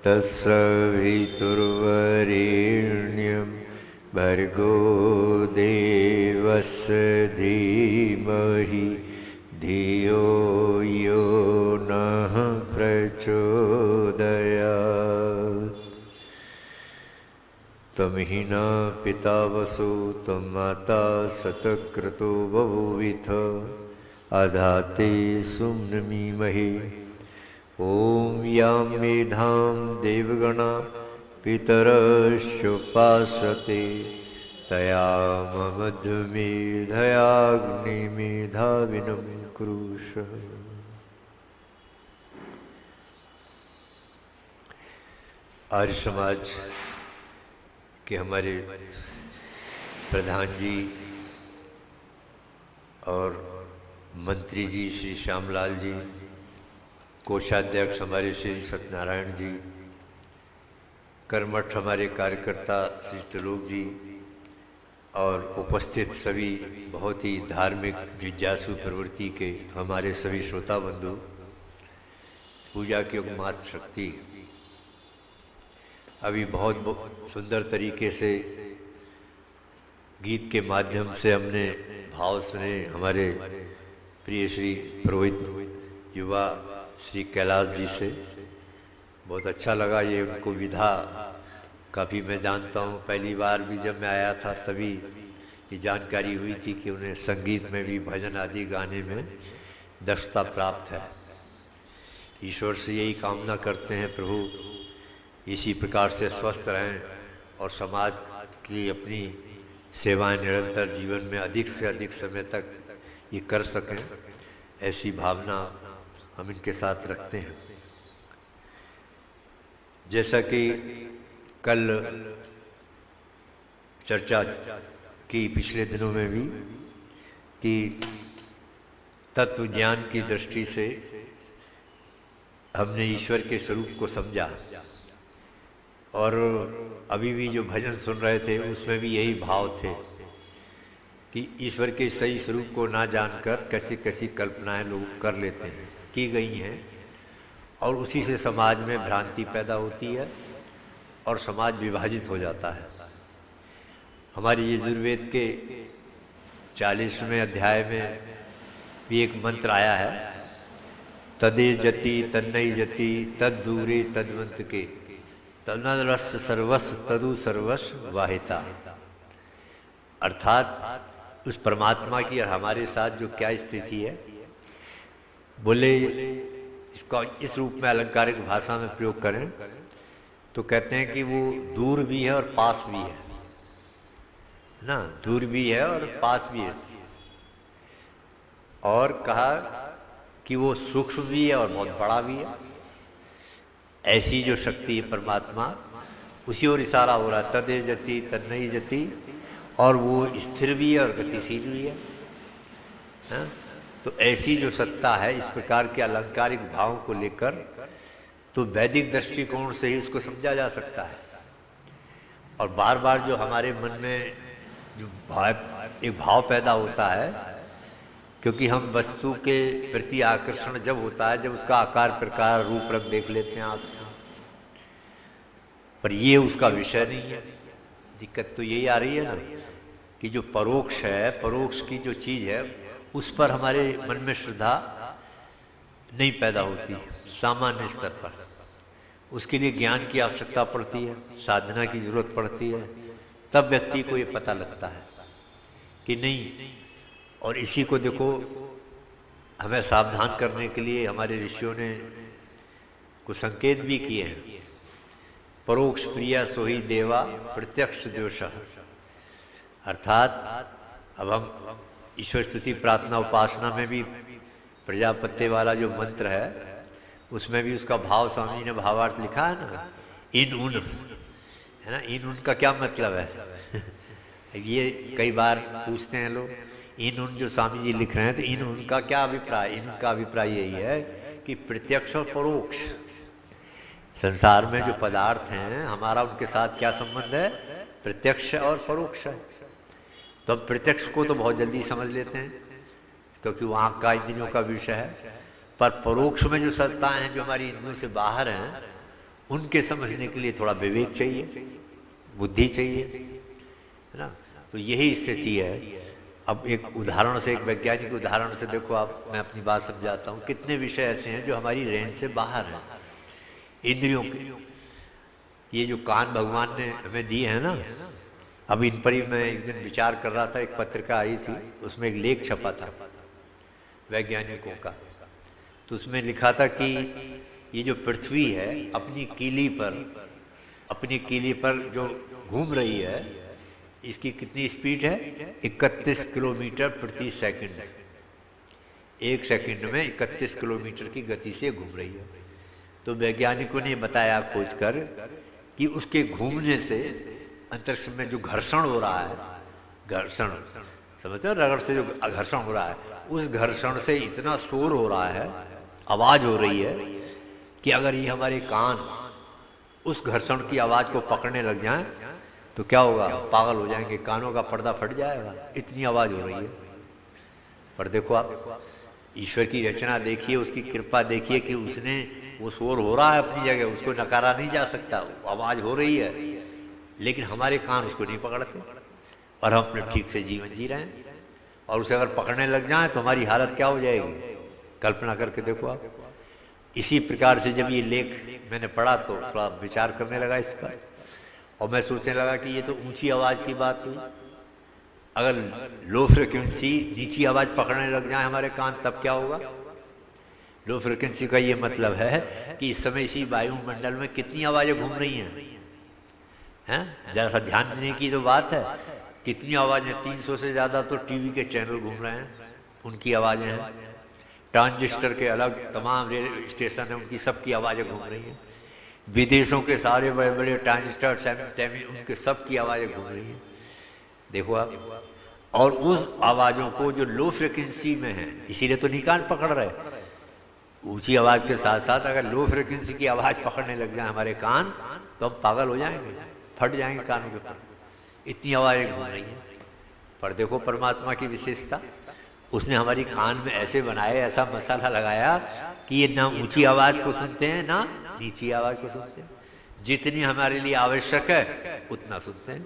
तत्सवितुर्वरेण्यं भर्गो देवस्य धीमहि धियो यो नः प्रचोदयात्। त्वमहिना पिता वसु त्वं माता शतक्रतु बभूविथ अधाते सुम्नमीमहे। ॐ यां मेधां देवगणा पितरश्चोपासते तया ममध्वमेधयाग्निमेधाविनं कुरुष। आर्य समाज के हमारे प्रधान जी और मंत्री जी श्री श्यामलाल जी, कोषाध्यक्ष हमारे श्री सत्यनारायण जी, कर्मठ हमारे कार्यकर्ता श्री त्रिलोक जी और उपस्थित सभी बहुत ही धार्मिक जिज्ञासु प्रवृत्ति के हमारे सभी श्रोता बंधु, पूजा की मात्र शक्ति। अभी बहुत सुंदर तरीके से गीत के माध्यम से हमने भाव सुने। हमारे प्रिय श्री पुरोहित युवा श्री कैलाश जी से बहुत अच्छा लगा। ये उनको विधा काफ़ी मैं जानता हूँ, पहली बार भी जब मैं आया था तभी ये जानकारी हुई थी कि उन्हें संगीत में भी भजन आदि गाने में दक्षता प्राप्त है। ईश्वर से यही कामना करते हैं प्रभु इसी प्रकार से स्वस्थ रहें और समाज की अपनी सेवाएं निरंतर जीवन में अधिक से अधिक समय तक ये कर सकें, ऐसी भावना हम इनके साथ रखते हैं। जैसा कि कल चर्चा की पिछले दिनों में भी कि तत्व ज्ञान की दृष्टि से हमने ईश्वर के स्वरूप को समझा और अभी भी जो भजन सुन रहे थे उसमें भी यही भाव थे कि ईश्वर के सही स्वरूप को ना जानकर कैसी कैसी कल्पनाएं लोग कर लेते हैं, की गई हैं और उसी से समाज में भ्रांति पैदा होती है और समाज विभाजित हो जाता है। हमारे यजुर्वेद के 40वें अध्याय में भी एक मंत्र आया है, तदे जति तन्नई जति तद दूरे तद्वंत के तनरस सर्वस्व तदु सर्वस्व वाहिता। अर्थात उस परमात्मा की और हमारे साथ जो क्या स्थिति है, बोले इसका इस रूप में अलंकारिक भाषा में प्रयोग करें तो कहते हैं कि वो दूर भी है और पास भी है ना, दूर भी है और पास भी है। और कहा कि वो सूक्ष्म भी है और बहुत बड़ा भी है। ऐसी जो शक्ति है परमात्मा, उसी ओर इशारा हो रहा, तदे जति तन्नई जति, और वो स्थिर भी है और गतिशील भी है। तो ऐसी जो सत्ता है, इस प्रकार के अलंकारिक भावों को लेकर तो वैदिक दृष्टिकोण से ही उसको समझा जा सकता है। और बार बार जो हमारे मन में जो एक भाव पैदा होता है, क्योंकि हम वस्तु के प्रति आकर्षण जब होता है जब उसका आकार प्रकार रूप रंग देख लेते हैं आँख से, पर ये उसका विषय नहीं है। दिक्कत तो यही आ रही है ना कि जो परोक्ष है, परोक्ष की जो चीज़ है उस पर हमारे मन में श्रद्धा नहीं पैदा होती सामान्य स्तर पर। उसके लिए ज्ञान की आवश्यकता पड़ती है, साधना की जरूरत पड़ती है, तब व्यक्ति को ये पता लगता है कि नहीं। और इसी को देखो हमें सावधान करने के लिए हमारे ऋषियों ने कुछ संकेत भी किए हैं। परोक्ष प्रिया सोही देवा प्रत्यक्ष द्वेषः। अर्थात अब हम ईश्वर स्तुति प्रार्थना उपासना में भी प्रजापत्य वाला जो मंत्र है उसमें भी उसका भाव स्वामी ने भावार्थ लिखा है ना, इन उन, है ना। इन उन का क्या मतलब है ये कई बार पूछते हैं लोग, इन उन जो स्वामी जी लिख रहे हैं तो इन उनका क्या अभिप्राय। इन उनका अभिप्राय यही है कि प्रत्यक्ष और परोक्ष संसार में जो पदार्थ हैं हमारा उनके साथ क्या संबंध है, प्रत्यक्ष और परोक्ष है। तो हम प्रत्यक्ष को तो बहुत जल्दी समझ लेते हैं क्योंकि वो आँख का इंद्रियों का विषय है, पर परोक्ष में जो सत्ताएं हैं जो हमारी इंद्रियों से बाहर हैं उनके समझने के लिए थोड़ा विवेक चाहिए, बुद्धि चाहिए, है ना। तो यही स्थिति है। अब एक उदाहरण से, एक वैज्ञानिक उदाहरण से देखो आप, मैं अपनी बात समझाता हूँ। कितने विषय ऐसे हैं जो हमारी रेंज से बाहर हैं, इंद्रियों के। ये जो कान भगवान ने हमें दिए हैं ना, अब इन पर ही मैं एक दिन विचार कर रहा था। एक पत्रिका आई थी, उसमें एक लेख छपा था वैज्ञानिकों का। तो उसमें लिखा था कि ये जो पृथ्वी है अपनी कीली पर जो घूम रही है, इसकी कितनी स्पीड है? 31 किलोमीटर प्रति सेकंड। एक सेकंड में 31 किलोमीटर की गति से घूम रही है। तो वैज्ञानिकों ने बताया खोज कर कि उसके घूमने से अंतरिक्ष में जो घर्षण हो रहा है, घर्षण समझते हो, रगड़ से जो घर्षण हो रहा है, उस घर्षण से इतना शोर हो रहा है, आवाज हो रही है कि अगर ये हमारे कान उस घर्षण की आवाज को पकड़ने लग जाएं तो क्या होगा? पागल हो जाएंगे, कानों का पर्दा फट जाएगा, इतनी आवाज हो रही है। पर देखो आप ईश्वर की रचना देखिए, उसकी कृपा देखिए कि उसने, वो शोर हो रहा है अपनी जगह, उसको नकारा नहीं जा सकता, आवाज हो रही है, लेकिन हमारे कान उसको नहीं पकड़ते और हम अपने ठीक से जीवन जी रहे हैं। और उसे अगर पकड़ने लग जाए तो हमारी हालत क्या हो जाएगी? कल्पना करके देखो आप। इसी प्रकार से जब ये लेख मैंने पढ़ा तो थोड़ा विचार करने लगा इस पर, और मैं सोचने लगा कि ये तो ऊंची आवाज की बात हुई। अगर लो फ्रिक्वेंसी नीची आवाज पकड़ने लग जाए हमारे कान, तब क्या होगा? लो फ्रिक्वेंसी का ये मतलब है कि इस समय इसी वायुमंडल में कितनी आवाजें घूम रही हैं, जरा सा ध्यान देने की तो बात है। कितनी आवाजें, 300 से ज्यादा तो टीवी के चैनल घूम रहे हैं, उनकी आवाजें हैं। ट्रांजिस्टर के अलग तमाम रेडियो स्टेशन है, उनकी सबकी आवाजें घूम रही हैं। विदेशों के सारे बड़े बड़े ट्रांजिस्टर, उनके सबकी आवाजें घूम रही हैं। देखो आप, और उस आवाजों को जो लो फ्रिक्वेंसी में है, इसीलिए तो नहीं कान पकड़ रहे। ऊंची आवाज के साथ साथ अगर लो फ्रिक्वेंसी की आवाज पकड़ने लग जाए हमारे कान, तो हम पागल हो जाएंगे, फट जाएंगे कानों के ऊपर, इतनी आवाजें घूम रही हैं। पर देखो परमात्मा की विशेषता, उसने हमारी कान में ऐसे बनाए, ऐसा मसाला लगाया कि ये ना ऊंची आवाज को सुनते हैं ना नीची आवाज को सुनते हैं। जितनी हमारे लिए आवश्यक है उतना सुनते हैं।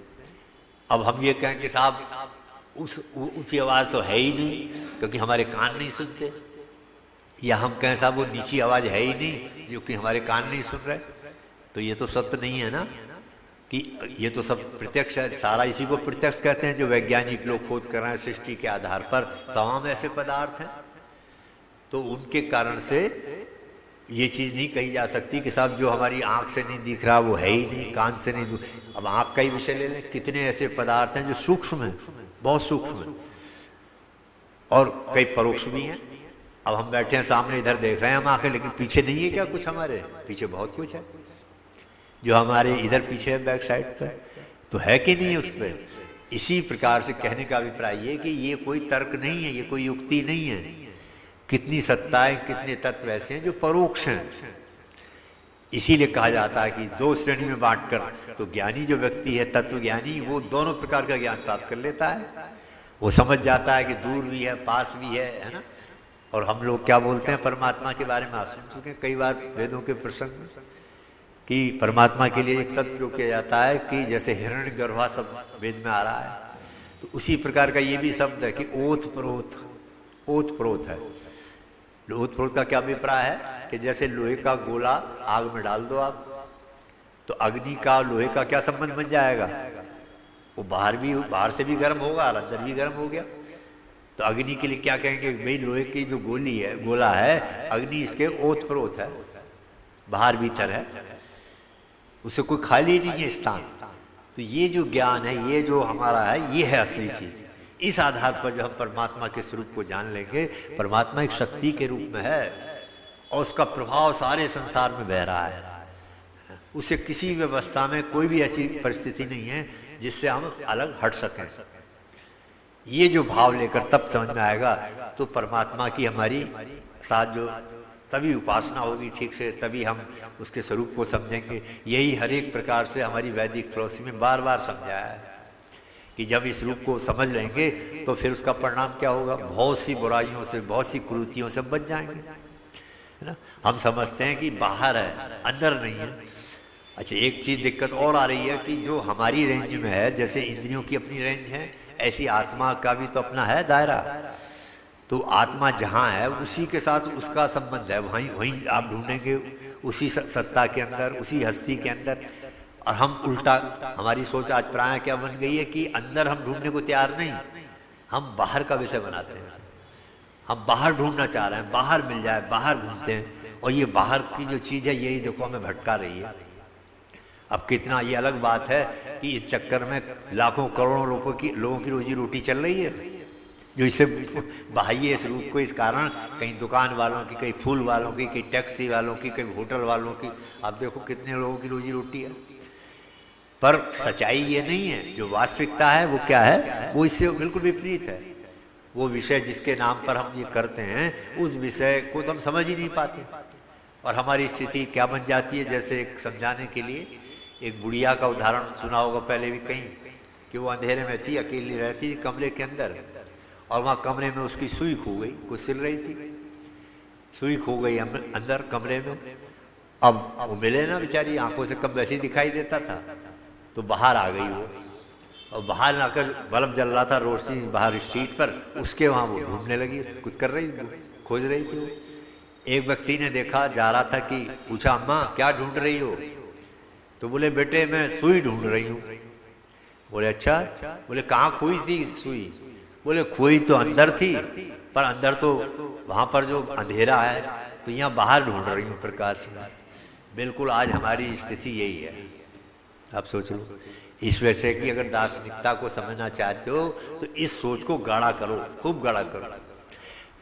अब हम ये कहें कि साहब उस ऊंची आवाज तो है ही नहीं क्योंकि हमारे कान नहीं सुनते, या हम कहें साहब वो नीची आवाज है ही नहीं जो कि हमारे कान नहीं सुन रहे, तो ये तो सत्य नहीं है ना। कि ये तो सब प्रत्यक्ष है, सारा इसी को प्रत्यक्ष कहते हैं जो वैज्ञानिक लोग खोज कर रहे हैं सृष्टि के आधार पर। तमाम ऐसे पदार्थ हैं, तो उनके कारण से ये चीज नहीं कही जा सकती कि साहब जो हमारी आंख से नहीं दिख रहा वो है ही नहीं, कान से नहीं। अब आंख का ही विषय ले लें, कितने ऐसे पदार्थ हैं जो सूक्ष्म हैं, बहुत सूक्ष्म हैं, और कई परोक्ष भी हैं। अब हम बैठे हैं सामने, इधर देख रहे हैं हम आंखें, लेकिन पीछे नहीं है क्या कुछ? हमारे पीछे बहुत कुछ है जो हमारे इधर पीछे है, बैक साइड पर, तो है कि नहीं उस पर। इसी प्रकार से कहने का अभिप्राय ये कि ये कोई तर्क नहीं है, ये कोई युक्ति नहीं है। कितनी सत्ताएं, कितने तत्व ऐसे हैं जो परोक्ष हैं। इसीलिए कहा जाता है कि दो श्रेणी में बांटकर, तो ज्ञानी जो व्यक्ति है, तत्व ज्ञानी, वो दोनों प्रकार का ज्ञान प्राप्त कर लेता है। वो समझ जाता है कि दूर भी है, पास भी है ना। और हम लोग क्या बोलते हैं परमात्मा के बारे में, आप सुन चुके हैं कई बार वेदों के प्रसंग में, कि परमात्मा के लिए एक शब्द प्रयोग किया जाता है कि जैसे हिरण्यगर्भा शब्द वेद में आ रहा है, तो उसी प्रकार का ये भी शब्द है कि ओत प्रोत। ओत प्रोत है। ओत प्रोत का क्या अभिप्राय है कि जैसे लोहे का गोला आग में डाल दो आप, तो अग्नि का लोहे का क्या संबंध बन जाएगा? वो बाहर से भी गर्म होगा और अंदर भी गर्म हो गया। तो अग्नि के लिए क्या कहेंगे? भाई लोहे की जो गोला है, अग्नि इसके ओत प्रोत है, बाहर भीतर है, उसे कोई खाली नहीं है स्थान। तो ये जो ज्ञान है, ये जो हमारा है, ये है असली चीज। इस आधार पर जब हम परमात्मा के स्वरूप को जान लेंगे, परमात्मा एक शक्ति के रूप में है और उसका प्रभाव सारे संसार में बह रहा है। उसे किसी व्यवस्था में कोई भी ऐसी परिस्थिति नहीं है जिससे हम अलग हट सकें। ये जो भाव लेकर तब समझ में आएगा, तो परमात्मा की हमारी साथ जो तभी उपासना होगी ठीक से, तभी हम उसके स्वरूप को समझेंगे। यही हर एक प्रकार से हमारी वैदिक फिलॉसफी में बार बार समझाया है कि जब इस रूप को समझ लेंगे तो फिर उसका परिणाम क्या होगा? बहुत सी बुराइयों से, बहुत सी कुरीतियों से बच जाएंगे, है ना। हम समझते हैं कि बाहर है, अंदर नहीं है। अच्छा, एक चीज दिक्कत और आ रही है कि जो हमारी रेंज में है, जैसे इंद्रियों की अपनी रेंज है, ऐसी आत्मा का भी तो अपना है दायरा। तो आत्मा जहाँ है उसी के साथ उसका संबंध है, वहीं वहीं आप ढूंढेंगे, उसी सत्ता के अंदर, उसी हस्ती के अंदर। और हम उल्टा, हमारी सोच आज प्राय क्या बन गई है कि अंदर हम ढूंढने को तैयार नहीं, हम बाहर का विषय बनाते हैं। हम बाहर ढूंढना चाह रहे हैं, बाहर मिल जाए, बाहर घूमते हैं। और ये बाहर की जो चीज़ है यही देखो हमें भटका रही है। अब कितना ये अलग बात है कि इस चक्कर में लाखों करोड़ों लोगों की रोजी रोटी चल रही है, जो इससे बहाइए इस रूप को, इस कारण कहीं दुकान वालों की, कहीं फूल वालों की, कहीं टैक्सी वालों की, कहीं होटल वालों की। आप देखो कितने लोगों की रोजी रोटी है। पर सच्चाई ये नहीं है, जो वास्तविकता है वो क्या है, वो इससे बिल्कुल विपरीत है। वो विषय जिसके नाम पर हम ये करते हैं, उस विषय को तो हम समझ ही नहीं पाते। और हमारी स्थिति क्या बन जाती है, जैसे एक समझाने के लिए एक बुढ़िया का उदाहरण सुना होगा पहले भी कहीं, कि वो अंधेरे में थी, अकेली रहती थी कमरे के अंदर, और वहाँ कमरे में उसकी सुई खो गई, कुछ सिल रही थी, सुई खो गई अंदर कमरे में। अब वो मिले ना, बेचारी आंखों से कम वैसे ही दिखाई देता था, तो बाहर आ गई वो। और बाहर आकर बल्ब जल रहा था, रोशनी बाहर स्ट्रीट पर, उसके वहाँ वो ढूंढने लगी, कुछ कर रही, खोज रही थी वो। एक व्यक्ति ने देखा, जा रहा था, कि पूछा, अम्मा क्या ढूंढ रही हो? तो बोले, बेटे मैं सुई ढूंढ रही हूँ। बोले अच्छा, बोले कहाँ खोई थी सुई? बोले खोई तो अंदर थी, पर अंदर तो वहाँ पर जो अंधेरा है, तो यहाँ बाहर ढूंढ रही हूँ प्रकाश में। बिल्कुल आज हमारी स्थिति यही है। आप सोच लो, इस वजह से कि अगर दार्शनिकता को समझना चाहते हो तो इस सोच को गाढ़ा करो, खूब गाढ़ा करो।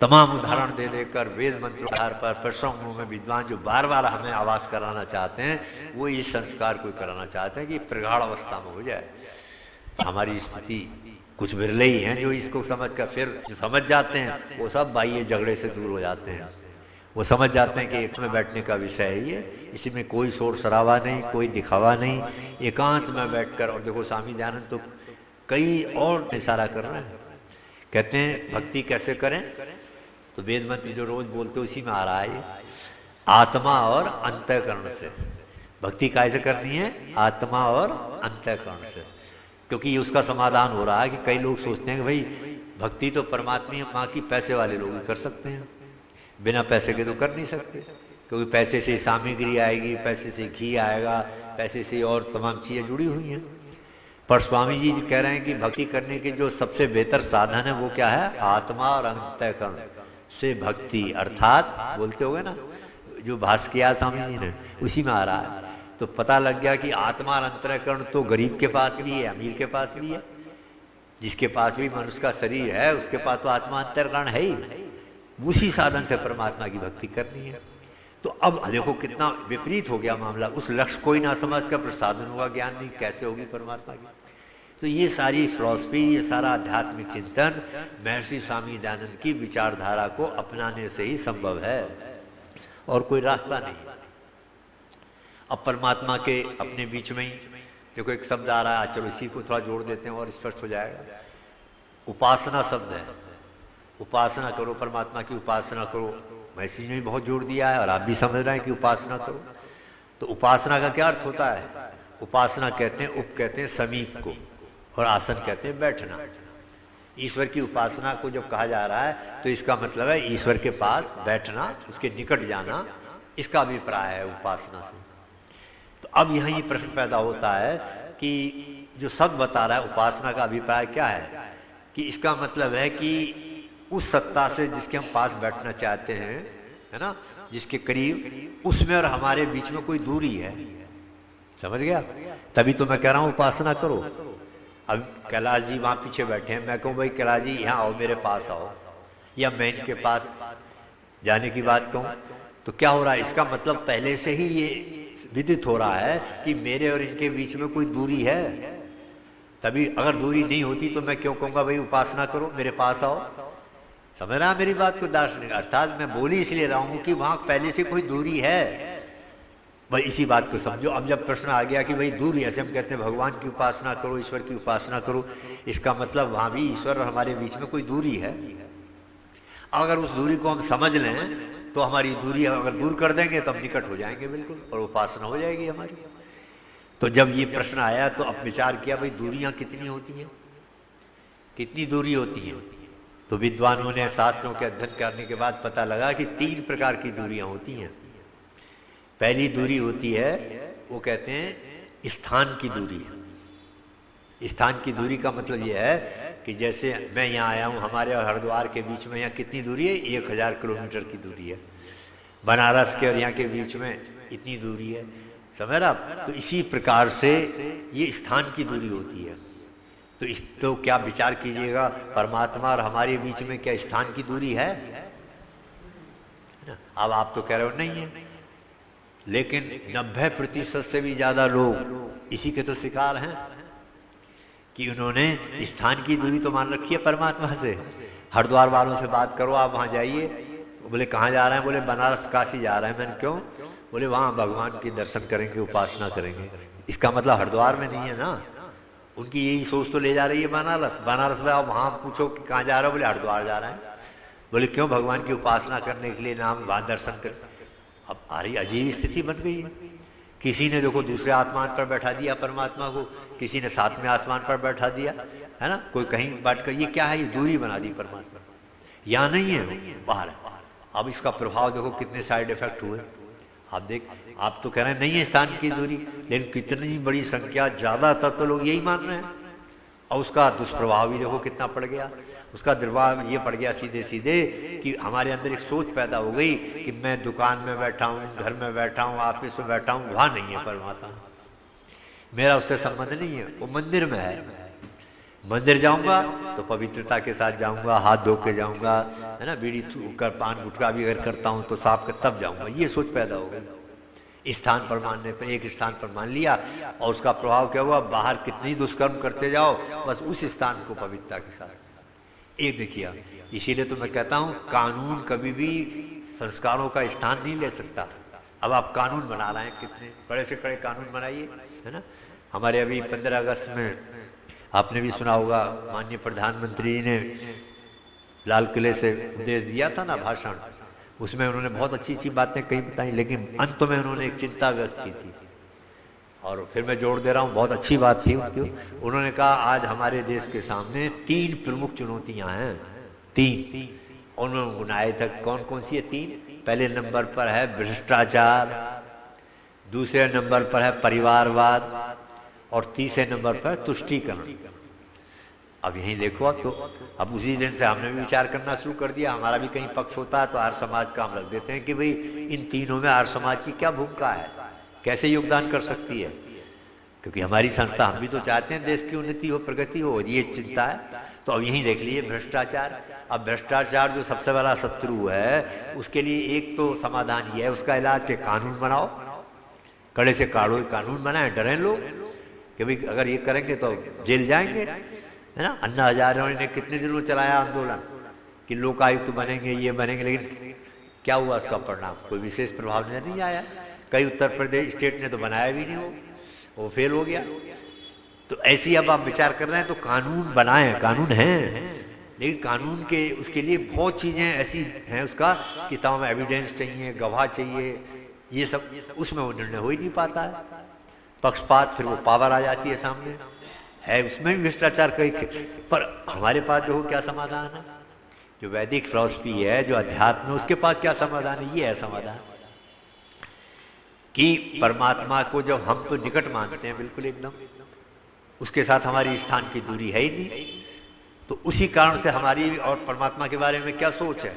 तमाम उदाहरण दे देकर वेद मंत्रों के आधार पर प्रसंगों में विद्वान जो बार बार हमें आवाज कराना चाहते हैं, वो इस संस्कार को कराना चाहते हैं कि प्रगाढ़ अवस्था में हो जाए। हमारी स्थिति कुछ बिरले ही हैं जो इसको समझकर, फिर जो समझ जाते हैं वो सब बाह्य झगड़े से दूर हो जाते हैं। वो समझ जाते हैं कि एक में बैठने का विषय है ये, इसी में कोई शोर शराबा नहीं, कोई दिखावा नहीं, एकांत में बैठकर। और देखो स्वामी दयानंद तो कई और इशारा कर रहे हैं, कहते हैं भक्ति कैसे करें, तो वेद मंत्र जो रोज बोलते उसी में आ रहा है ये, आत्मा और अंतःकरण से। भक्ति कैसे करनी है? आत्मा और अंतःकरण से। क्योंकि ये उसका समाधान हो रहा है कि कई लोग सोचते हैं कि भाई भक्ति तो परमात्मा की पैसे वाले लोग ही कर सकते हैं, बिना पैसे के तो कर नहीं सकते, क्योंकि पैसे से सामग्री आएगी, पैसे से घी आएगा, पैसे से और तमाम चीजें जुड़ी हुई हैं। पर स्वामी जी कह रहे हैं कि भक्ति करने के जो सबसे बेहतर साधन है वो क्या है? आत्मा और अंतःकरण से भक्ति, अर्थात बोलते होगे ना, जो भाष्य किया स्वामी जी ने उसी में आ रहा है। तो पता लग गया कि आत्मा और अंतःकरण तो गरीब के पास भी है, अमीर के पास भी है, जिसके पास भी मनुष्य का शरीर है उसके पास तो आत्मा अंतःकरण है ही। उसी साधन से परमात्मा की भक्ति करनी है। तो अब देखो कितना विपरीत हो गया मामला, उस लक्ष्य को ही ना समझ कर प्रसाधन होगा ज्ञान नहीं, कैसे होगी परमात्मा की। तो ये सारी फिलॉसफी, ये सारा आध्यात्मिक चिंतन महर्षि स्वामी दयानंद की विचारधारा को अपनाने से ही संभव है, और कोई रास्ता नहीं। अब परमात्मा के अपने बीच में ही देखो एक शब्द आ रहा है, चलो इसी को थोड़ा जोड़ देते हैं और स्पष्ट हो जाएगा। उपासना शब्द है, उपासना करो, परमात्मा की उपासना करो। महर्षि ने भी बहुत जोड़ दिया है और आप भी समझ रहे हैं कि उपासना करो। तो उपासना का क्या अर्थ होता है? उपासना कहते हैं, उप कहते हैं समीप को, और आसन कहते हैं बैठना। ईश्वर की उपासना को जब कहा जा रहा है तो इसका मतलब है ईश्वर के पास बैठना, उसके निकट जाना, इसका अभिप्राय है उपासना से। तो अब यहाँ ये प्रश्न पैदा होता है कि जो शब्द बता रहा है उपासना का अभिप्राय क्या है, कि इसका मतलब है कि उस सत्ता से जिसके हम पास बैठना चाहते हैं, है ना, जिसके करीब, उसमें और हमारे बीच में कोई दूरी है। समझ गया? तभी तो मैं कह रहा हूं उपासना करो। अब कैलाश जी वहां पीछे बैठे हैं, मैं कहूं भाई कैलाश जी यहाँ आओ, मेरे पास आओ, या मैं इनके पास जाने की बात कहूं, तो क्या हो रहा है? इसका मतलब पहले से ही ये विदित हो रहा है कि मेरे और इनके बीच में कोई दूरी है। तभी अगर दूरी नहीं होती तो मैं क्यों कहूंगा भाई उपासना करो, मेरे पास आओ। समझ रहा है मेरी बात को दार्शनिक? अर्थात मैं बोली इसलिए रहा हूं कि वहां पहले से कोई दूरी है। भाई इसी बात को समझो। अब जब प्रश्न आ गया कि भाई दूरी, ऐसे हम कहते हैं भगवान की उपासना करो, ईश्वर की उपासना करो, इसका मतलब वहां भी ईश्वर और हमारे बीच में कोई दूरी है। अगर उस दूरी को हम समझ लें तो हमारी दूरी अगर दूर कर देंगे तो हम निकट हो जाएंगे बिल्कुल, और उपासना हो जाएगी हमारी। तो जब ये प्रश्न आया तो अब विचार किया भाई दूरियां कितनी होती हैं, कितनी दूरी होती हैं। तो विद्वानों ने शास्त्रों के अध्ययन करने के बाद पता लगा कि 3 प्रकार की दूरियां होती हैं। पहली दूरी होती है, वो कहते हैं स्थान की दूरी। स्थान की दूरी का मतलब यह है कि जैसे मैं यहाँ आया हूँ, हमारे और हरिद्वार के बीच में यहाँ कितनी दूरी है, 1000 किलोमीटर की दूरी है। बनारस के और यहाँ के बीच में इतनी दूरी है, समझ रहे आप। तो इसी प्रकार से ये स्थान की दूरी होती है। तो क्या विचार कीजिएगा, परमात्मा और हमारे बीच में क्या स्थान की दूरी है ना? अब आप तो कह रहे हो नहीं है, लेकिन 90% से भी ज्यादा लोग इसी के तो शिकार हैं कि उन्होंने स्थान की दूरी तो मान रखी है परमात्मा से। हरिद्वार वालों से बात करो, आप वहाँ जाइए, बोले कहाँ जा रहे हैं, बोले बनारस काशी जा रहे हैं। मैंने क्यों, बोले वहाँ भगवान के दर्शन करेंगे, उपासना करेंगे। इसका मतलब हरिद्वार में नहीं है ना, उनकी यही सोच तो ले जा रही है बनारस। बनारस में आप वहाँ पूछो कि कहाँ जा रहे हो, बोले हरिद्वार जा रहे हैं। बोले क्यों, भगवान की उपासना करने के लिए, नाम वहाँ दर्शन कर। अब अरे अजीब स्थिति बन गई है। किसी ने देखो दूसरे आसमान पर बैठा दिया परमात्मा को, किसी ने 7वें आसमान पर बैठा दिया, है ना, कोई कहीं बैठ कर। ये क्या है, ये दूरी बना दी परमात्मा। यहाँ नहीं है, बाहर है। अब इसका प्रभाव देखो कितने साइड इफेक्ट हुए। आप तो कह रहे हैं नहीं है स्थान की दूरी, लेकिन कितनी बड़ी संख्या, ज्यादातर तो लोग यही मान रहे हैं। और उसका दुष्प्रभाव भी देखो कितना पड़ गया। उसका दुर्भाव ये पड़ गया सीधे सीधे कि हमारे अंदर एक सोच पैदा हो गई कि मैं दुकान में बैठा हूँ, घर में बैठा हूँ, ऑफिस में बैठा हूँ, वहाँ नहीं है परमात्मा, मेरा उससे संबंध नहीं है, वो मंदिर में है। मंदिर जाऊंगा तो पवित्रता के साथ जाऊंगा, हाथ धो के जाऊंगा, है ना, बीड़ी कर पान गुटखा भी अगर करता हूँ तो साफ कर तब जाऊंगा। ये सोच पैदा हो गई। स्थान पर मानने पर, एक स्थान पर मान लिया, और उसका प्रभाव क्या हुआ, बाहर कितनी दुष्कर्म करते जाओ, बस उस स्थान को पवित्रता के साथ। एक देखिए, इसीलिए तो मैं कहता हूँ कानून कभी भी संस्कारों का स्थान नहीं ले सकता। अब आप कानून बना रहे हैं, कितने बड़े से बड़े कानून बनाइए, है ना। हमारे अभी 15 अगस्त में आपने भी सुना होगा, माननीय प्रधानमंत्री ने लाल किले से उपदेश दिया था ना, भाषण। उसमें उन्होंने बहुत अच्छी अच्छी बातें कही बताई, लेकिन अंत में उन्होंने एक चिंता व्यक्त की थी, और फिर मैं जोड़ दे रहा हूँ, बहुत अच्छी बात थी उसकी। उन्होंने कहा आज हमारे देश के सामने 3 प्रमुख चुनौतियां हैं, 3। उन्होंने गुनाए तक कौन कौन सी है 3। पहले नंबर पर है भ्रष्टाचार, दूसरे नंबर पर है परिवारवाद, और तीसरे नंबर पर तुष्टीकरण। अब यही देखो, अब उसी दिन से हमने भी विचार करना शुरू कर दिया। हमारा भी कहीं पक्ष होता है तो आर्य समाज का हम रख देते हैं कि भाई इन तीनों में आर्य समाज की क्या भूमिका है, कैसे योगदान कर सकती है, क्योंकि हमारी संस्था, हम भी तो चाहते हैं देश की उन्नति हो, प्रगति हो, ये चिंता है। तो अब यही देख लीजिए भ्रष्टाचार। अब भ्रष्टाचार जो सबसे बड़ा शत्रु है, उसके लिए एक तो समाधान ये है, उसका इलाज के कानून बनाओ, कड़े से कानून बनाए, डरें लोग कि भाई अगर ये करेंगे तो जेल जाएंगे, है ना। अन्ना हजारे ने कितने दिनों चलाया आंदोलन कि लोकायुक्त बनेंगे, ये बनेंगे, लेकिन क्या हुआ उसका परिणाम, कोई विशेष प्रभाव नहीं आया। कई उत्तर प्रदेश स्टेट ने तो बनाया भी नहीं, वो फेल हो गया। तो ऐसी अब आप विचार कर रहे हैं तो कानून बनाएं, कानून हैं, लेकिन कानून के उसके लिए बहुत चीजें ऐसी हैं उसका कि तमाम एविडेंस चाहिए, गवाह चाहिए, ये सब, उसमें वो निर्णय हो ही नहीं पाता है। पक्षपात, फिर वो पावर आ जाती है सामने, है उसमें भी भ्रष्टाचार कई। पर हमारे पास जो क्या समाधान है, जो वैदिक फिलॉसफी है, जो अध्यात्म है, उसके पास क्या समाधान है, ये है समाधान कि परमात्मा को जब हम तो निकट मानते हैं बिल्कुल एकदम, उसके साथ हमारी स्थान की दूरी है ही नहीं, तो उसी कारण से हमारी और परमात्मा के बारे में क्या सोच है,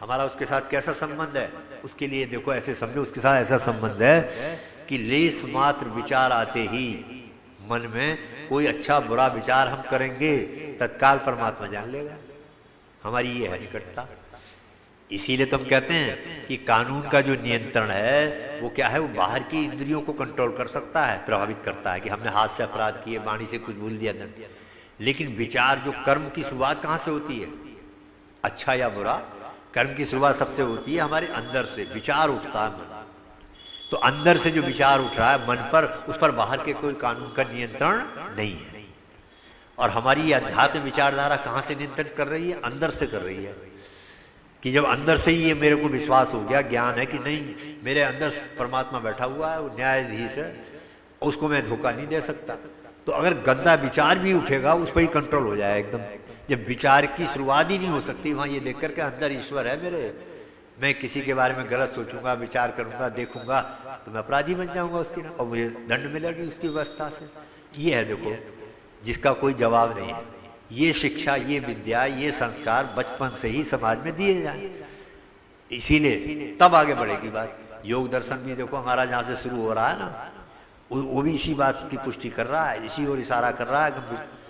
हमारा उसके साथ कैसा संबंध है, उसके लिए देखो ऐसे समझो, उसके साथ ऐसा संबंध है कि लेस मात्र विचार आते ही मन में कोई अच्छा बुरा विचार हम करेंगे, तत्काल परमात्मा जान लेगा। हमारी ये है निकटता। इसीलिए तो हम कहते हैं कि कानून का जो नियंत्रण है वो क्या है, वो बाहर की इंद्रियों को कंट्रोल कर सकता है, प्रभावित करता है कि हमने हाथ से अपराध किए, वाणी से कुछ बोल दिया, दंड। लेकिन विचार, जो कर्म की शुरुआत कहाँ से होती है, अच्छा या बुरा, कर्म की शुरुआत सबसे होती है हमारे अंदर से। विचार उठता है मन, तो अंदर से जो विचार उठ रहा है मन पर, उस पर बाहर के कोई कानून का नियंत्रण नहीं है। और हमारी ये अध्यात्म विचारधारा कहाँ से नियंत्रित कर रही है, अंदर से कर रही है। कि जब अंदर से ही ये मेरे को विश्वास हो गया, ज्ञान है कि नहीं मेरे अंदर परमात्मा बैठा हुआ है, वो न्यायाधीश है, उसको मैं धोखा नहीं दे सकता। तो अगर गंदा विचार भी उठेगा उस पर ही कंट्रोल हो जाए एकदम। जब विचार की शुरुआत ही नहीं हो सकती वहां ये देख करके अंदर ईश्वर है मेरे, मैं किसी के बारे में गलत सोचूंगा, विचार करूंगा, देखूंगा तो मैं अपराधी बन जाऊंगा उसकी ना, और मुझे दंड मिलेगी उसकी व्यवस्था से। ये है देखो जिसका कोई जवाब नहीं है। ये शिक्षा, ये विद्या, ये संस्कार बचपन से ही समाज में दिए जाए, इसीलिए तब आगे बढ़ेगी बात। योग दर्शन भी देखो हमारा जहां से शुरू हो रहा है ना, वो भी इसी बात की पुष्टि कर रहा है, इसी ओर इशारा कर रहा है।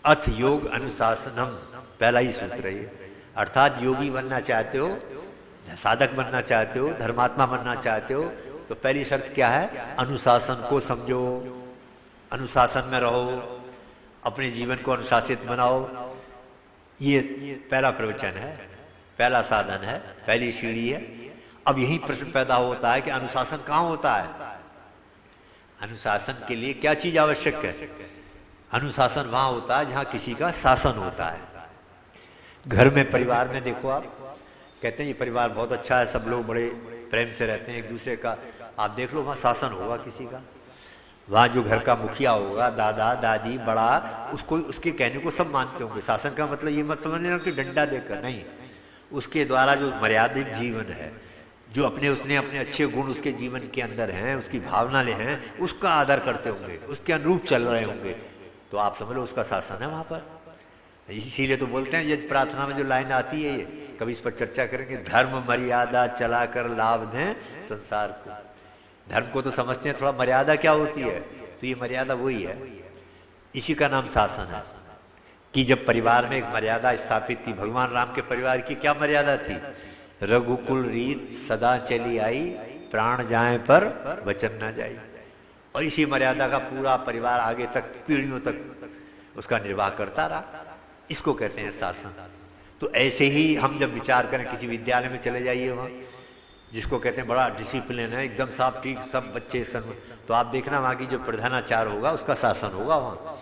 अथ योग अनुशासनम पहला ही सूत्र है। अर्थात योगी बनना चाहते हो, साधक बनना चाहते हो, धर्मात्मा बनना चाहते हो, तो पहली शर्त क्या है? अनुशासन को समझो, अनुशासन में रहो, अपने जीवन को अनुशासित बनाओ। ये पहला प्रवचन है, पहला साधन है, पहली सीढ़ी है। अब यही प्रश्न पैदा होता है कि अनुशासन कहाँ होता है? अनुशासन के लिए क्या चीज आवश्यक है? अनुशासन वहां होता है जहां किसी का शासन होता है। घर में, परिवार में देखो आप, कहते हैं ये परिवार बहुत अच्छा है, सब लोग बड़े प्रेम से रहते हैं एक दूसरे का। आप देख लो वहां शासन होगा किसी का, वहां जो घर का मुखिया होगा, दादा दादी बड़ा, उसको, उसके कहने को सब मानते होंगे। शासन का मतलब ये मत समझ लेना कि डंडा देकर, नहीं, उसके द्वारा जो मर्यादित जीवन है, जो उसने अपने अच्छे गुण उसके जीवन के अंदर हैं, उसकी भावना ले हैं, उसका आदर करते होंगे, उसके अनुरूप चल रहे होंगे, तो आप समझ लो उसका शासन है वहां पर। इसीलिए तो बोलते हैं, ये प्रार्थना में जो लाइन आती है, ये कभी इस पर चर्चा करेंगे, धर्म मर्यादा चला कर लाभ दें संसार को। धर्म को तो समझते हैं, थोड़ा मर्यादा क्या होती है, तो ये मर्यादा वही है, इसी का नाम शासन है। कि जब परिवार में एक मर्यादा स्थापित थी, भगवान राम के परिवार की क्या मर्यादा थी? रघुकुल रीत सदा चली आई, प्राण जाए पर वचन न जाई। और इसी मर्यादा का पूरा परिवार आगे तक, पीढ़ियों तक उसका निर्वाह करता रहा। इसको कहते हैं शासन। तो ऐसे ही हम जब विचार करें, किसी विद्यालय में चले जाइए, वहाँ जिसको कहते हैं बड़ा डिसिप्लिन है, एकदम साफ ठीक, सब बच्चे तो आप देखना वहाँ की जो प्रधानाचार्य होगा उसका शासन होगा वहाँ।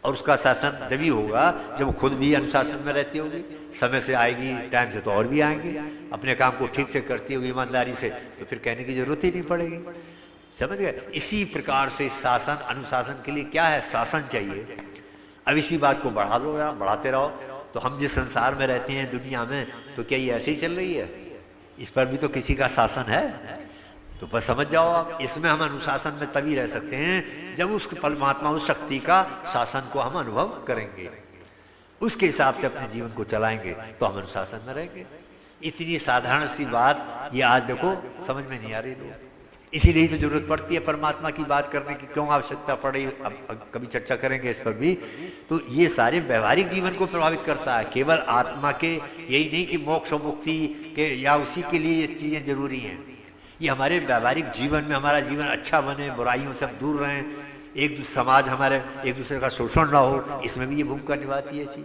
और उसका शासन जब ही होगा जब वो खुद भी अनुशासन में रहती होगी, समय से आएगी, टाइम से तो और भी आएंगे, अपने काम को ठीक से करती होगी ईमानदारी से, तो फिर कहने की जरूरत ही नहीं पड़ेगी। समझ गए? इसी प्रकार से शासन, अनुशासन के लिए क्या है? शासन चाहिए। अब इसी बात को बढ़ा लो या बढ़ाते रहो। तो हम जिस संसार में रहते हैं दुनिया में, तो क्या ये ऐसे ही चल रही है? इस पर भी तो किसी का शासन है। तो बस समझ जाओ आप, इसमें हम अनुशासन में तभी रह सकते हैं जब उस परमात्मा, उस शक्ति का शासन को हम अनुभव करेंगे, उसके हिसाब से अपने जीवन को चलाएंगे, तो हम अनुशासन में रहेंगे। इतनी साधारण सी बात ये आज देखो समझ में नहीं आ रही लोग। इसीलिए ही तो जरूरत पड़ती है परमात्मा की बात करने की, क्यों आवश्यकता पड़ी, अब कभी चर्चा करेंगे इस पर भी। तो ये सारे व्यवहारिक जीवन को प्रभावित करता है, केवल आत्मा के यही नहीं कि मोक्ष और मुक्ति के या उसी के लिए ये चीजें जरूरी हैं। ये हमारे व्यवहारिक जीवन में हमारा जीवन अच्छा बने, बुराइयों से दूर रहें, एक समाज हमारे एक दूसरे का शोषण ना हो, इसमें भी ये भूमिका निभाती है चीज।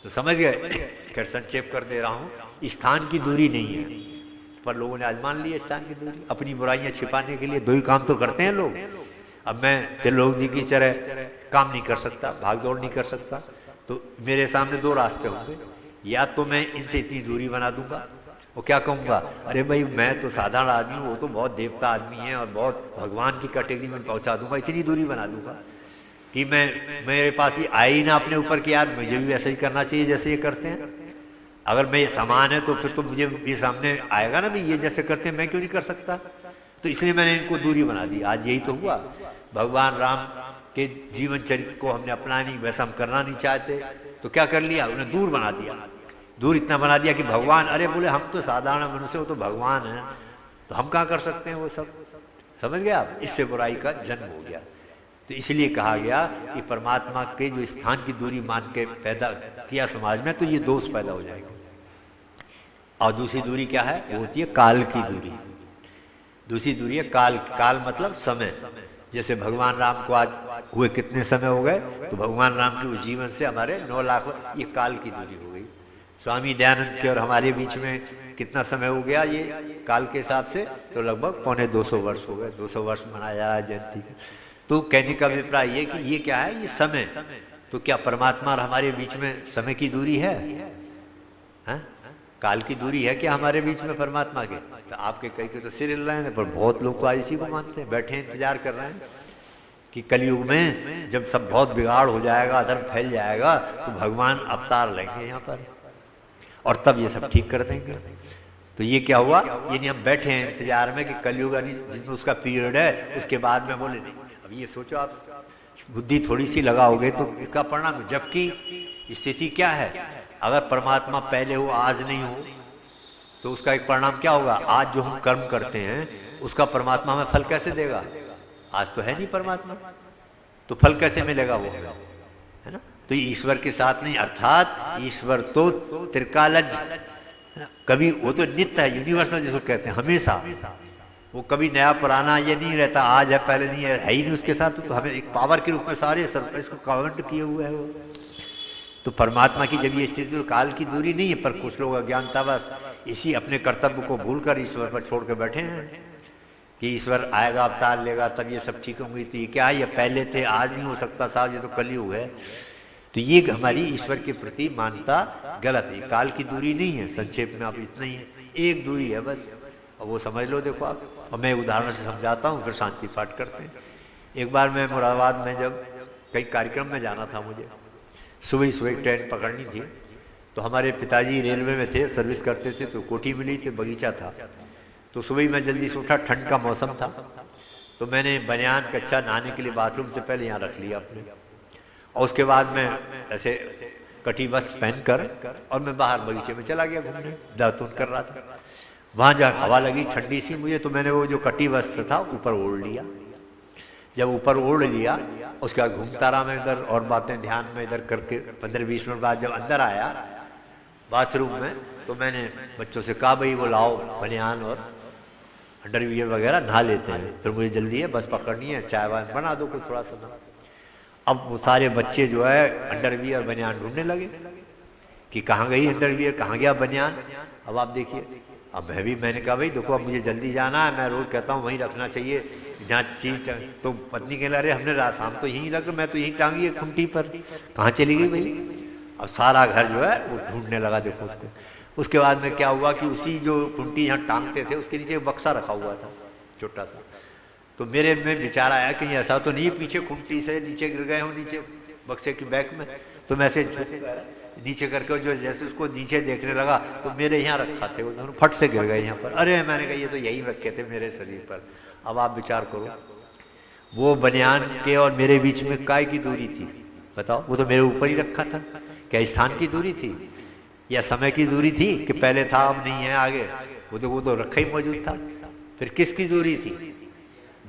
तो समझ गए? खैर संक्षेप कर दे रहा हूँ। स्थान की दूरी नहीं है, पर लोगों ने आज मान लिया स्थान की दूरी। अपनी बुराइयां छिपाने के लिए दो ही काम तो करते हैं लोग। अब मैं त्रिलोक जी की तरह काम नहीं कर सकता, भाग दौड़ नहीं कर सकता, तो मेरे सामने दो रास्ते होंगे, या तो मैं इनसे इतनी दूरी बना दूंगा और क्या कहूँगा, अरे भाई मैं तो साधारण आदमी हूँ, वो तो बहुत देवता आदमी है और बहुत भगवान की कैटेगरी में पहुँचा दूंगा, इतनी दूरी बना दूंगा कि मेरे पास ये आए ही ना अपने ऊपर कि यार मुझे भी वैसे ही करना चाहिए जैसे ये करते हैं। अगर मैं ये समान है तो फिर तो मुझे ये सामने आएगा ना, भी ये जैसे करते हैं मैं क्यों नहीं कर सकता। तो इसलिए मैंने इनको दूरी बना दी। आज यही तो हुआ, भगवान राम के जीवन चरित्र को हमने अपना नहीं, वैसा हम करना नहीं चाहते, तो क्या कर लिया, उन्हें दूर बना दिया। दूर इतना बना दिया कि भगवान, अरे बोले हम तो साधारण मनुष्य, वो तो भगवान है, तो हम कहाँ कर सकते हैं वो सब। समझ गए आप? इससे बुराई का जन्म हो गया। तो इसलिए कहा गया कि परमात्मा के जो स्थान की दूरी मान के पैदा किया समाज में, तो ये दोष पैदा हो जाएगा। और दूसरी दूरी क्या है? वो होती है काल की दूरी। दूसरी दूरी है काल। काल मतलब समय। जैसे भगवान राम को आज हुए कितने समय हो गए, तो भगवान राम के जीवन से हमारे 9 लाख, ये काल की दूरी हो गई। स्वामी दयानंद के और हमारे बीच में कितना समय हो गया ये काल के हिसाब से, तो लगभग 250 वर्ष हो गए। 200 वर्ष मनाया जा रहा है जयंती। तो कहने का अभिप्राय ये कि ये क्या है, ये समय। तो क्या परमात्मा और हमारे बीच में समय की दूरी है? काल की दूरी है क्या हमारे बीच में परमात्मा के? तो आपके कई के तो सिर हिल रहे हैं, पर बहुत लोग तो आज इसी को मानते हैं, बैठे इंतजार कर रहे हैं। कि कलयुग में जब सब बहुत बिगाड़ हो जाएगा, अधर्म फैल जाएगा, तो भगवान अवतार लेंगे यहाँ पर और तब ये सब ठीक कर देंगे। तो ये क्या हुआ, यानी हम बैठे हैं इंतजार में कि कलयुग जिसमें उसका पीरियड है उसके बाद में बोले नहीं। अब ये सोचो आप, बुद्धि थोड़ी सी लगाओगे तो इसका परिणाम, जबकि स्थिति क्या है, अगर परमात्मा पहले हो आज नहीं हो तो उसका एक परिणाम क्या होगा, आज जो हम कर्म करते हैं उसका परमात्मा हमें फल कैसे देगा, आज तो है नहीं परमात्मा, तो फल कैसे मिलेगा वो, है ना। तो ईश्वर के साथ नहीं, अर्थात ईश्वर तो त्रिकालज, कभी वो तो नित्य है, यूनिवर्सल जिसको कहते हैं, हमेशा वो कभी नया पुराना ये नहीं रहता, आज है पहले नहीं है ही नहीं उसके साथ। तो हमें एक पावर के रूप में सारे सरप्राइज को काउंट किए हुए है वो। तो परमात्मा की जब ये स्थिति, तो काल की दूरी नहीं है, पर कुछ लोग अज्ञानतावश इसी अपने कर्तव्य को भूलकर ईश्वर पर छोड़ के बैठे हैं कि ईश्वर आएगा अवतार लेगा तब ये सब ठीक होंगी। तो ये क्या है, ये पहले थे आज नहीं हो सकता साहब, ये तो कलयुग है। तो ये हमारी ईश्वर के प्रति मान्यता गलत है। काल की दूरी नहीं है, संक्षेप में आप इतना ही है, एक दूरी है बस, और वो समझ लो। देखो आप, और मैं उदाहरण से समझाता हूँ, फिर शांति पाठ करते हैं। एक बार मैं मुरादाबाद में जब कई कार्यक्रम में जाना था, मुझे सुबह सुबह ट्रेन पकड़नी थी, तो हमारे पिताजी रेलवे में थे, सर्विस करते थे, तो कोठी मिली थी, बगीचा था। तो सुबह मैं जल्दी से उठा, ठंड का मौसम था, तो मैंने बनियान कच्चा नहाने के लिए बाथरूम से पहले यहाँ रख लिया अपने, और उसके बाद मैं ऐसे कटी वस्त्र पहनकर और मैं बाहर बगीचे में चला गया घूमने, दातून कर रहा था। वहाँ जब हवा लगी ठंडी सी मुझे, तो मैंने वो जो कटी वस्त्र था ऊपर ओढ़ लिया। जब ऊपर ओढ़ लिया, उसके बाद घूमता रहा मैं इधर, और बातें ध्यान में इधर करके 15-20 मिनट बाद जब अंदर आया बाथरूम में, तो मैंने बच्चों से कहा भाई वो लाओ बनियान और अंडरवियर वगैरह, नहा लेते हैं, फिर मुझे जल्दी है, बस पकड़नी है, चाय वाय बना दो कोई थोड़ा सा ना। अब वो सारे बच्चे जो है अंडरवियर बनियान ढूंढने लगे कि कहाँ गई अंडरवियर, कहाँ गया बनियान। अब आप देखिए, अब मैंने कहा भाई देखो अब मुझे जल्दी जाना है, मैं रोज कहता हूँ वहीं रखना चाहिए जहाँ चीज। तो पत्नी कह रहे हमने रात शाम तो यहीं रख, मैं तो यहीं टांगी है खूंटी पर, कहाँ चली गई भाई। अब सारा घर जो है वो ढूंढने लगा, देखो उसको। उसके बाद में क्या हुआ कि उसी जो खूंटी यहाँ टांगते थे उसके नीचे बक्सा रखा हुआ था छोटा सा। तो मेरे में विचार आया कि ऐसा तो नहीं पीछे खूंटी से नीचे गिर गए हो, नीचे बक्से की बैक में। तो मैं ऐसे नीचे करके जो जैसे उसको नीचे देखने लगा, तो मेरे यहाँ रखा थे वो दोनों, फट से गिर गए यहाँ पर। अरे मैंने कहा ये तो यही रखे थे मेरे शरीर पर। अब आप विचार करो, वो बनियान के और मेरे बीच में काय की दूरी थी बताओ, वो तो मेरे ऊपर ही रखा था। क्या स्थान की दूरी थी या समय की दूरी थी कि पहले था अब नहीं है आगे, वो तो रखा ही मौजूद था। फिर किसकी दूरी थी,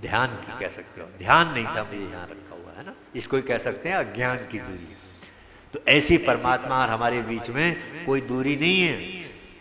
ध्यान की कह सकते हो। ध्यान नहीं था मुझे यहाँ रखा हुआ, है ना, इसको ही कह सकते हैं अज्ञान की दूरी। तो ऐसी परमात्मा और हमारे बीच में कोई दूरी नहीं है,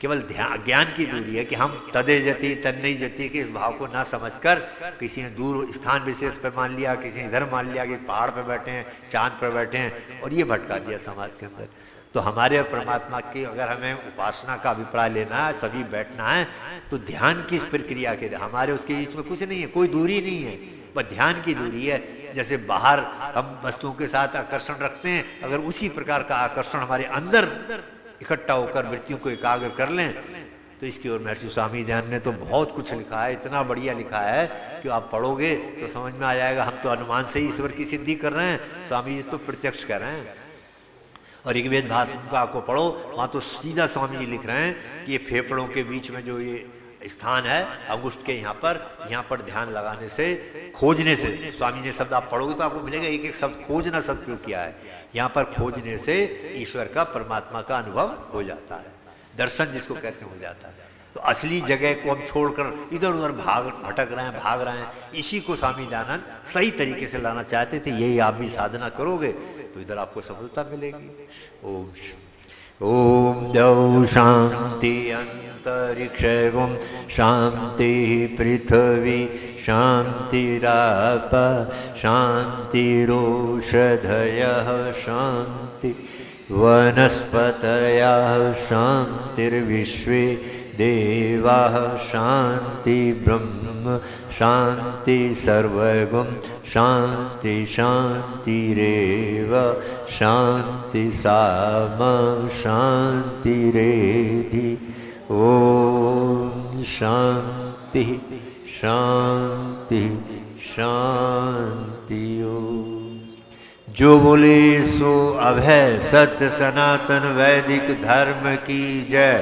केवल ज्ञान की दूरी है कि हम तदे जति तन्नई जति के इस भाव को ना समझकर किसी ने दूर स्थान विशेष पे मान लिया, किसी ने इधर मान लिया कि पहाड़ पे बैठे हैं, चांद पे बैठे हैं, और ये भटका दिया समाज के अंदर। तो हमारे परमात्मा की अगर हमें उपासना का अभिप्राय लेना है, सभी बैठना है, तो ध्यान की प्रक्रिया के हमारे उसके बीच में कुछ नहीं है, कोई दूरी नहीं है, बस ध्यान की दूरी है। जैसे बाहर हम वस्तुओं के साथ आकर्षण रखते हैं, अगर उसी प्रकार का आकर्षण हमारे अंदर इकट्ठा होकर वृत्तियों को एकाग्र कर लें, तो इसकी ओर महर्षि स्वामी ध्यान ने तो बहुत कुछ लिखा है, इतना बढ़िया लिखा है कि आप पढ़ोगे तो समझ में आ जाएगा। हम तो अनुमान से ही ईश्वर की सिद्धि कर रहे हैं, स्वामी जी तो प्रत्यक्ष कर रहे हैं। और ऋग्वेद भाषा को पढ़ो, वहां तो सीधा स्वामी जी लिख रहे हैं कि ये फेफड़ों के बीच में जो ये स्थान है अंगुष्ठ के यहाँ पर ध्यान लगाने से, खोजने से, स्वामी ने शब्द आप पढ़ोगे तो आपको मिलेगा, एक एक शब्द खोजना शब्द प्रयोग किया है। यहाँ पर खोजने से ईश्वर का, परमात्मा का अनुभव हो जाता है, दर्शन जिसको कहते हैं हो जाता है। तो असली जगह को हम छोड़कर इधर उधर भटक रहे हैं, भाग रहे हैं, इसी को स्वामी दयानंद सही तरीके से लाना चाहते थे। यही आप भी साधना करोगे तो इधर आपको सफलता मिलेगी। ओम द्यौ शांति अंतरिक्षं शांति पृथ्वी शांतिराप शांतिरोषधयः शांति वनस्पतयः शांतिर्विश्वे देवाः शांति ब्रह्म शांति सर्वगुण शांति शांतिरेव शांति सामा शांतिरेधि। ओम शांति शांति शांति ओम। जो बोले सो अभय सत्य सनातन वैदिक धर्म की जय।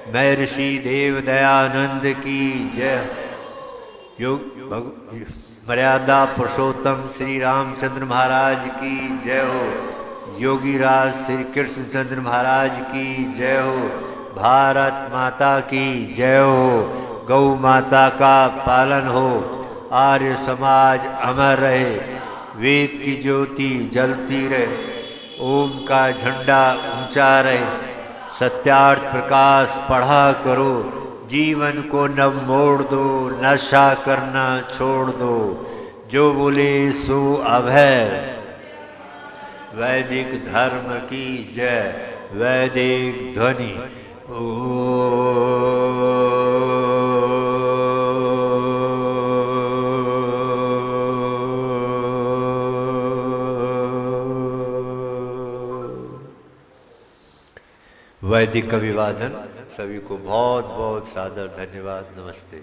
महर्षि देव दयानंद की जय। मर्यादा पुरुषोत्तम श्री रामचंद्र महाराज की जय हो। योगीराज श्री कृष्णचंद्र महाराज की जय हो। भारत माता की जय हो। गौ माता का पालन हो। आर्य समाज अमर रहे। वेद की ज्योति जलती रहे। ओम का झंडा ऊंचा रहे। सत्यार्थ प्रकाश पढ़ा करो। जीवन को न मोड़ दो। नशा करना छोड़ दो। जो बोले सो अभय वैदिक धर्म की जय। वैदिक ध्वनि वैदिक अभिवादन। सभी को बहुत बहुत सादर धन्यवाद। नमस्ते।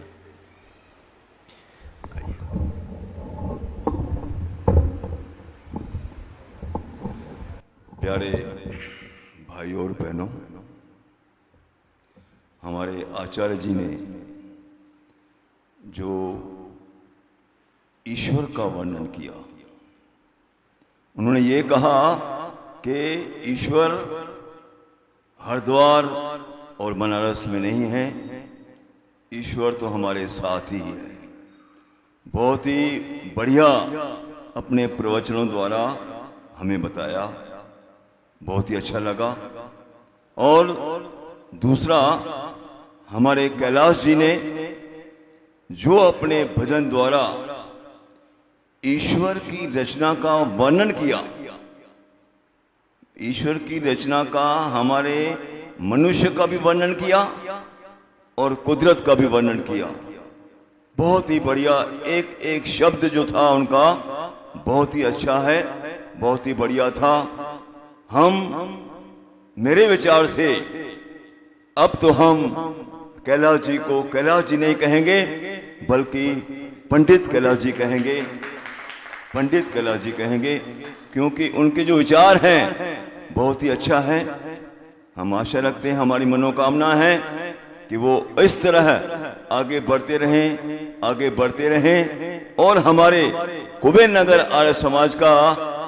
प्यारे भाई और बहनों, हमारे आचार्य जी ने जो ईश्वर का वर्णन किया, उन्होंने ये कहा कि ईश्वर हरिद्वार और बनारस में नहीं है, ईश्वर तो हमारे साथ ही है। बहुत ही बढ़िया अपने प्रवचनों द्वारा हमें बताया, बहुत ही अच्छा लगा। और दूसरा, हमारे कैलाश जी ने जो अपने भजन द्वारा ईश्वर की रचना का वर्णन किया, ईश्वर की रचना का, हमारे मनुष्य का भी वर्णन किया और कुदरत का भी वर्णन किया। बहुत ही बढ़िया, एक एक शब्द जो था उनका बहुत ही अच्छा है, बहुत ही बढ़िया था। मेरे विचार से अब तो हम कैलाश जी को कैलाश जी नहीं कहेंगे, बल्कि पंडित कैलाश जी कहेंगे। पंडित कैलाश जी कहेंगे, क्योंकि उनके जो विचार हैं बहुत ही अच्छा है। हम आशा रखते हैं, हमारी मनोकामना है कि वो इस तरह आगे बढ़ते रहें, आगे बढ़ते रहें और हमारे कुबेर नगर आर्य समाज का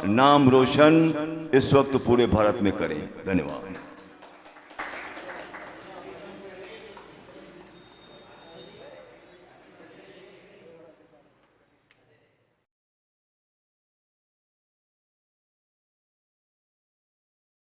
नाम रोशन इस वक्त पूरे भारत में करें। धन्यवाद।